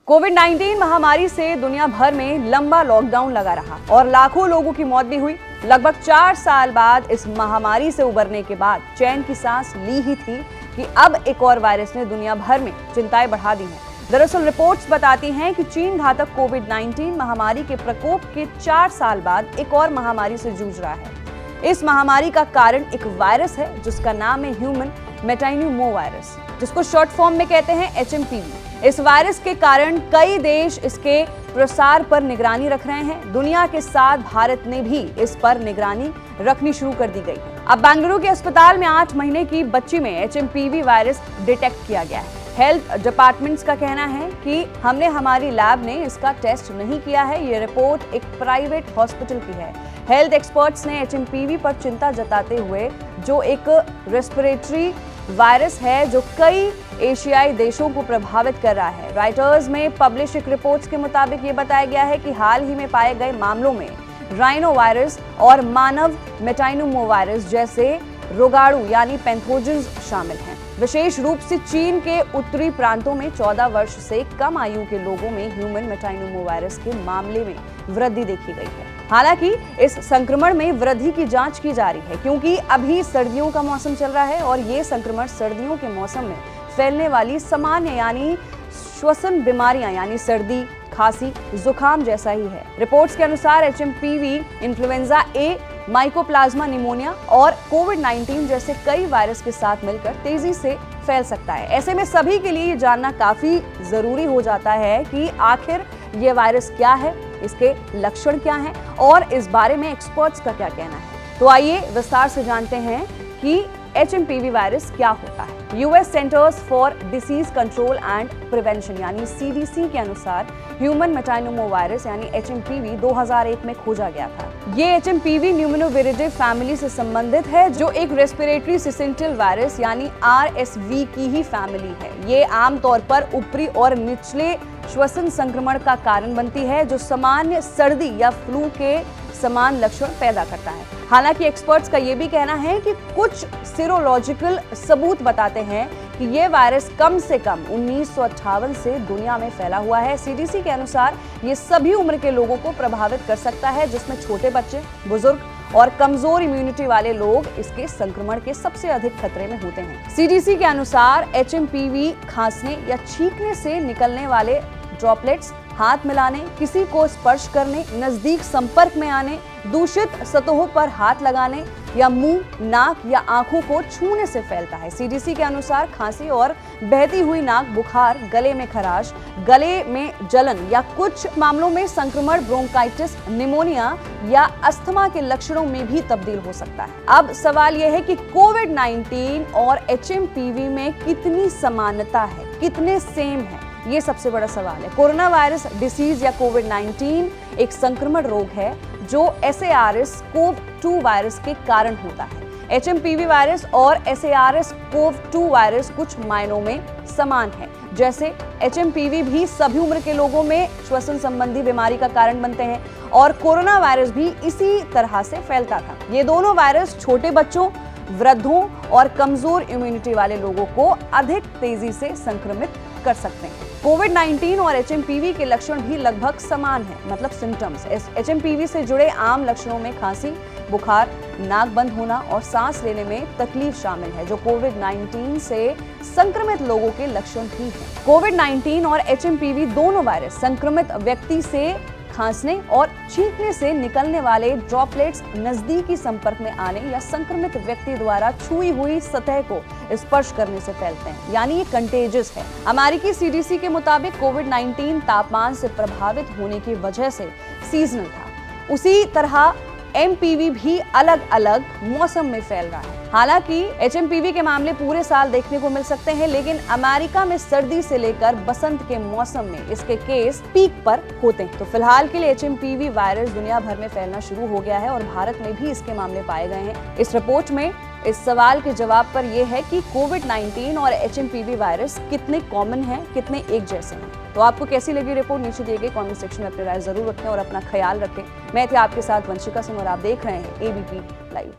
कोविड-19 महामारी से दुनिया भर में लंबा लॉकडाउन लगा रहा और लाखों लोगों की मौत भी हुई। लगभग 4 साल बाद इस महामारी से उबरने के बाद चैन की सांस ली ही थी कि अब एक और वायरस ने दुनिया भर में चिंताएं बढ़ा दी हैं। दरअसल रिपोर्ट्स बताती हैं कि चीन घातक कोविड-19 महामारी के प्रकोप के 4 साल बाद एक और महामारी से जूझ रहा है। इस महामारी का कारण एक वायरस है जिसका नाम है ह्यूमन मेटाइनोमोवायरस, जिसको शॉर्ट फॉर्म में कहते हैं HMPV। इस वायरस के कारण कई देश इसके प्रसार पर निगरानी रख रहे हैं। दुनिया के साथ भारत ने भी इस पर निगरानी रखनी शुरू कर दी गई है। अब बेंगलुरु के अस्पताल में 8 महीने की बच्ची में HMPV वायरस डिटेक्ट किया गया है। हेल्थ डिपार्टमेंट्स का कहना है कि हमने हमारी लैब ने इसका टेस्ट नहीं किया है। ये रिपोर्ट एक प्राइवेट हॉस्पिटल की है। हेल्थ एक्सपर्ट्स ने HMPV पर चिंता जताते हुए, जो एक रेस्पिरेटरी वायरस है जो कई एशियाई देशों को प्रभावित कर रहा है। रॉयटर्स में पब्लिश एक रिपोर्ट्स के मुताबिक ये बताया गया है कि हाल ही में पाए गए मामलों में राइनो वायरस और मानव मेटाइनोमोवायरस जैसे रोगाणु यानी पैथोजेंस शामिल हैं। विशेष रूप से चीन के उत्तरी प्रांतों में 14 वर्ष से कम आयु के लोगों में ह्यूमन मेटाइनोमोवायरस के मामले में वृद्धि देखी गई है। हालांकि इस संक्रमण में वृद्धि की जांच की जा रही है क्योंकि अभी सर्दियों का मौसम चल रहा है और ये संक्रमण सर्दियों के मौसम में फैलने वाली सामान्य यानी श्वसन बीमारियां यानी सर्दी, खांसी, जुकाम जैसा ही है। रिपोर्ट्स के अनुसार HMPV इन्फ्लुएंजा ए, माइकोप्लाज्मा निमोनिया और कोविड-19 जैसे कई वायरस के साथ मिलकर तेजी से फैल सकता है। ऐसे में सभी के लिए ये जानना काफी जरूरी हो जाता है कि आखिर ये वायरस क्या है, इसके लक्षण क्या हैं और इस बारे में एक्सपर्ट्स का क्या कहना है। तो आइए विस्तार से जानते हैं कि HMPV वायरस क्या होता है। US centres for disease control and prevention यानी CDC के अनुसार ह्यूमन मेटाइनोमोवायरस यानी HMPV 2001 में खोजा गया था। ये HMPV न्यूमोनोविरिडे फैमिली से संबंधित है जो एक रेस्पिरेटरी सिंसिटियल वायरस यानी RSV की ही फैमिली है। ये आमतौर पर ऊपरी और निचले श्वसन संक्रमण का कारण बनती है जो सामान्य सर्दी या फ्लू के समान लक्षण पैदा करता है। हालांकि एक्सपर्ट्स का यह भी कहना है कि कुछ सीरोलॉजिकल सबूत बताते हैं कि यह वायरस कम से कम 1958 से दुनिया में फैला हुआ है। CDC के अनुसार ये सभी उम्र के लोगों को प्रभावित कर सकता है, जिसमें छोटे बच्चे, बुजुर्ग और कमजोर इम्यूनिटी वाले लोग इसके संक्रमण के सबसे अधिक खतरे में होते हैं। CDC के अनुसार HMPV खांसने या छींकने से निकलने वाले ड्रॉपलेट्स, हाथ मिलाने, किसी को स्पर्श करने, नजदीक संपर्क में आने, दूषित सतहों पर हाथ लगाने या मुंह, नाक या आंखों को छूने से फैलता है। CDC के अनुसार खांसी और बहती हुई नाक, बुखार, गले में खराश, गले में जलन या कुछ मामलों में संक्रमण ब्रोंकाइटिस, निमोनिया या अस्थमा के लक्षणों में भी तब्दील हो सकता है। अब सवाल यह है कि कोविड-19 और HMPV में कितनी समानता है, कितने सेम है, ये सबसे बड़ा सवाल है। कोरोना वायरस डिसीज या कोविड-19 एक संक्रमण रोग है जो SARS-CoV-2 वायरस के कारण होता है। HMPV वायरस और SARS-CoV-2 वायरस कुछ मायनों में समान है। जैसे HMPV भी सभी उम्र के लोगों में श्वसन संबंधी बीमारी का कारण बनते हैं और कोरोना वायरस भी इसी तरह से फैलता था। ये दोनों वायरस छोटे बच्चों, वृद्धों और कमजोर इम्यूनिटी वाले लोगों को अधिक तेजी से संक्रमित कर सकते हैं। कोविड-19 और HMPV के लक्षण भी लगभग समान हैं, मतलब सिम्टम्स। HMPV से जुड़े आम लक्षणों में खांसी, बुखार, नाक बंद होना और सांस लेने में तकलीफ शामिल है, जो कोविड-19 से संक्रमित लोगों के लक्षण ही हैं। कोविड-19 और HMPV दोनों वायरस संक्रमित व्यक्ति से खांसने और छींकने से निकलने वाले ड्रॉपलेट्स नजदीकी संपर्क में आने या संक्रमित व्यक्ति द्वारा छुई हुई सतह को स्पर्श करने से फैलते हैं, यानी ये कंटेजियस है। अमेरिकी CDC के मुताबिक कोविड-19 तापमान से प्रभावित होने की वजह से सीजनल था। उसी तरह MPV भी अलग अलग मौसम में फैल रहा है। हालांकि HMPV के मामले पूरे साल देखने को मिल सकते हैं, लेकिन अमेरिका में सर्दी से लेकर बसंत के मौसम में इसके केस पीक पर होते हैं। तो फिलहाल के लिए HMPV वायरस दुनिया भर में फैलना शुरू हो गया है और भारत में भी इसके मामले पाए गए हैं। इस रिपोर्ट में इस सवाल के जवाब पर यह है कि कोविड-19 और HMPV वायरस कितने कॉमन हैं, कितने एक जैसे हैं। तो आपको कैसी लगी रिपोर्ट, नीचे दिए गए कमेंट सेक्शन में अपनी राय जरूर रखें और अपना ख्याल रखें। मैं थी आपके साथ वंशिका सिंह और आप देख रहे हैं ABP लाइव।